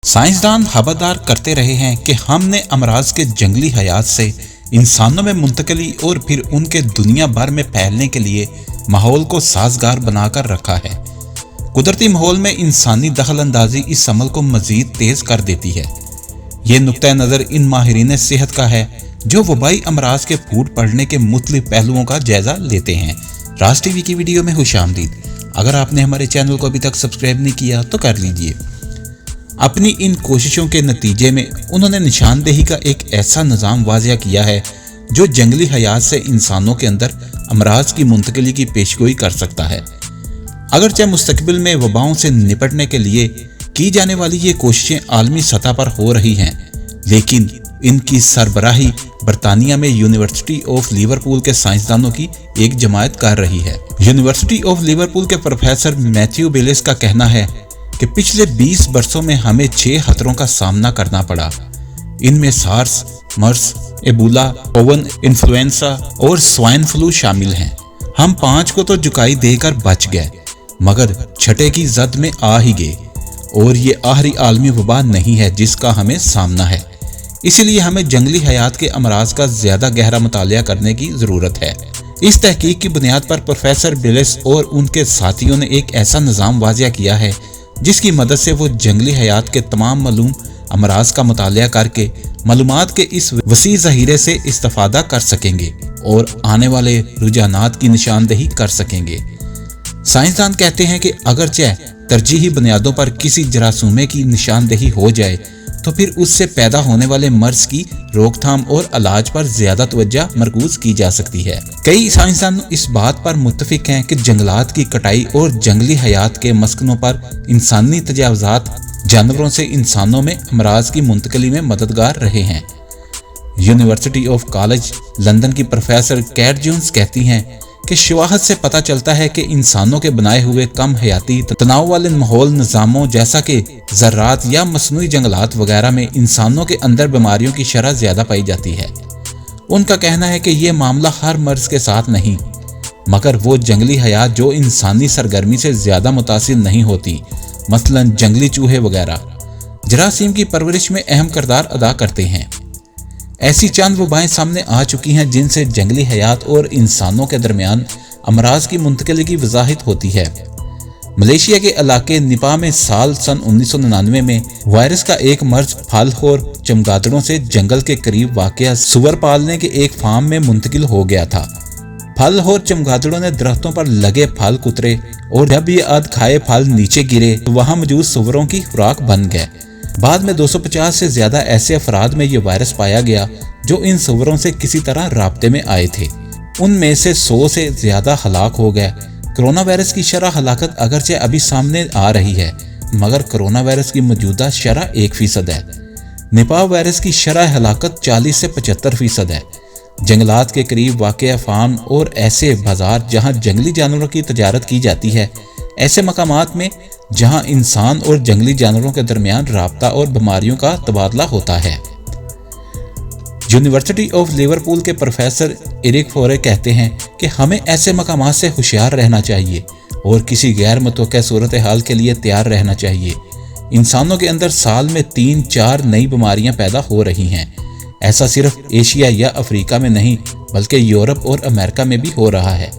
سائنسدان خبردار کرتے رہے ہیں کہ ہم نے امراض کے جنگلی حیات سے انسانوں میں منتقلی اور پھر ان کے دنیا بھر میں پھیلنے کے لیے ماحول کو سازگار بنا کر رکھا ہے۔ قدرتی ماحول میں انسانی دخل اندازی اس عمل کو مزید تیز کر دیتی ہے۔ یہ نقطہ نظر ان ماہرین صحت کا ہے جو وبائی امراض کے پھوٹ پڑنے کے مختلف پہلوؤں کا جائزہ لیتے ہیں۔ راز ٹی وی کی ویڈیو میں خوش آمدید۔ اگر آپ نے ہمارے چینل کو ابھی تک سبسکرائب نہیں کیا تو کر لیجئے۔ اپنی ان کوششوں کے نتیجے میں انہوں نے نشاندہی کا ایک ایسا نظام واضح کیا ہے جو جنگلی حیات سے انسانوں کے اندر امراض کی منتقلی کی پیشگوئی کر سکتا ہے۔ اگرچہ مستقبل میں وباؤں سے نپٹنے کے لیے کی جانے والی یہ کوششیں عالمی سطح پر ہو رہی ہیں، لیکن ان کی سربراہی برطانیہ میں یونیورسٹی آف لیورپول کے سائنسدانوں کی ایک جماعت کر رہی ہے۔ یونیورسٹی آف لیورپول کے پروفیسر میتھیو بیلس کا کہنا ہے کہ پچھلے 20 برسوں میں ہمیں 6 خطروں کا سامنا کرنا پڑا۔ ان میں سارس، مرس، ایبولا، اوون انفلوئنزا اور سوائن فلو شامل ہیں۔ ہم 5 کو تو جکائی دے کر بچ گئے، مگر چھٹے کی زد میں آ ہی گئے، اور یہ آخری عالمی وبا نہیں ہے جس کا ہمیں سامنا ہے۔ اسی لیے ہمیں جنگلی حیات کے امراض کا زیادہ گہرا مطالعہ کرنے کی ضرورت ہے۔ اس تحقیق کی بنیاد پر پروفیسر بیلس اور ان کے ساتھیوں نے ایک ایسا نظام واضح کیا ہے جس کی مدد سے وہ جنگلی حیات کے تمام معلوم امراض کا مطالعہ کر کے معلومات کے اس وسیع ذخیرے سے استفادہ کر سکیں گے اور آنے والے رجحانات کی نشاندہی کر سکیں گے۔ سائنسدان کہتے ہیں کہ اگرچہ ترجیحی بنیادوں پر کسی جراثومے کی نشاندہی ہو جائے تو پھر اس سے پیدا ہونے والے مرض کی روک تھام اور علاج پر زیادہ توجہ مرکوز کی جا سکتی ہے۔ کئی سائنسدان اس بات پر متفق ہیں کہ جنگلات کی کٹائی اور جنگلی حیات کے مسکنوں پر انسانی تجاوزات جانوروں سے انسانوں میں امراض کی منتقلی میں مددگار رہے ہیں۔ یونیورسٹی آف کالج لندن کی پروفیسر کیٹ جونز کہتی ہیں کہ شواہد سے پتہ چلتا ہے کہ انسانوں کے بنائے ہوئے کم حیاتی تناؤ والے ماحول نظاموں جیسا کہ ذرات یا مصنوعی جنگلات وغیرہ میں انسانوں کے اندر بیماریوں کی شرح زیادہ پائی جاتی ہے۔ ان کا کہنا ہے کہ یہ معاملہ ہر مرض کے ساتھ نہیں، مگر وہ جنگلی حیات جو انسانی سرگرمی سے زیادہ متاثر نہیں ہوتی، مثلا جنگلی چوہے وغیرہ، جراثیم کی پرورش میں اہم کردار ادا کرتے ہیں۔ ایسی چند وبائیں سامنے آ چکی ہیں جن سے جنگلی حیات اور انسانوں کے درمیان امراض کی منتقلی کی وضاحت ہوتی ہے۔ ملیشیا کے علاقے نپا میں سن 1999 میں وائرس کا ایک مرض پھل خور چمگادڑوں سے جنگل کے قریب واقع سور پالنے کے ایک فارم میں منتقل ہو گیا تھا۔ پھل خور چمگادڑوں نے درختوں پر لگے پھل کترے اور جب یہ ادھ کھائے پھل نیچے گرے تو وہاں موجود سوروں کی خوراک بن گئے۔ بعد میں 250 سے زیادہ ایسے افراد میں یہ وائرس پایا گیا جو ان سوروں سے کسی طرح رابطے میں آئے تھے۔ ان میں سے 100 سے زیادہ ہلاک ہو گئے۔ کرونا وائرس کی شرح ہلاکت اگرچہ ابھی سامنے آ رہی ہے، مگر کرونا وائرس کی موجودہ شرح 1% ہے۔ نپاہ وائرس کی شرح ہلاکت 40 سے 75% ہے۔ جنگلات کے قریب واقع فارم اور ایسے بازار جہاں جنگلی جانوروں کی تجارت کی جاتی ہے، ایسے مقامات میں جہاں انسان اور جنگلی جانوروں کے درمیان رابطہ اور بیماریوں کا تبادلہ ہوتا ہے۔ یونیورسٹی آف لیورپول کے پروفیسر ایرک فورے کہتے ہیں کہ ہمیں ایسے مقامات سے ہوشیار رہنا چاہیے اور کسی غیر متوقع صورتحال کے لیے تیار رہنا چاہیے۔ انسانوں کے اندر سال میں 3-4 نئی بیماریاں پیدا ہو رہی ہیں۔ ایسا صرف ایشیا یا افریقہ میں نہیں بلکہ یورپ اور امریکہ میں بھی ہو رہا ہے۔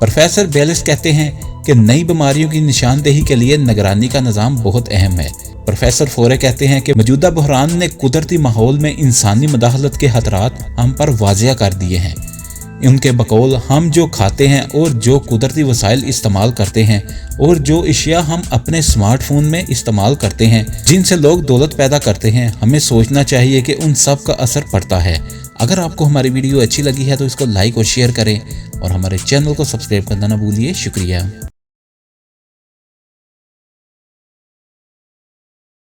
پروفیسر بیلس کہتے ہیں کہ نئی بیماریوں کی نشاندہی کے لیے نگرانی کا نظام بہت اہم ہے۔ پروفیسر فورے کہتے ہیں کہ موجودہ بحران نے قدرتی ماحول میں انسانی مداخلت کے خطرات ہم پر واضح کر دیے ہیں۔ ان کے بقول ہم جو کھاتے ہیں اور جو قدرتی وسائل استعمال کرتے ہیں اور جو اشیاء ہم اپنے سمارٹ فون میں استعمال کرتے ہیں جن سے لوگ دولت پیدا کرتے ہیں، ہمیں سوچنا چاہیے کہ ان سب کا اثر پڑتا ہے۔ اگر آپ کو ہماری ویڈیو اچھی لگی ہے تو اس کو لائک اور شیئر کریں اور ہمارے چینل کو سبسکرائب کرنا نہ بھولیے۔ شکریہ۔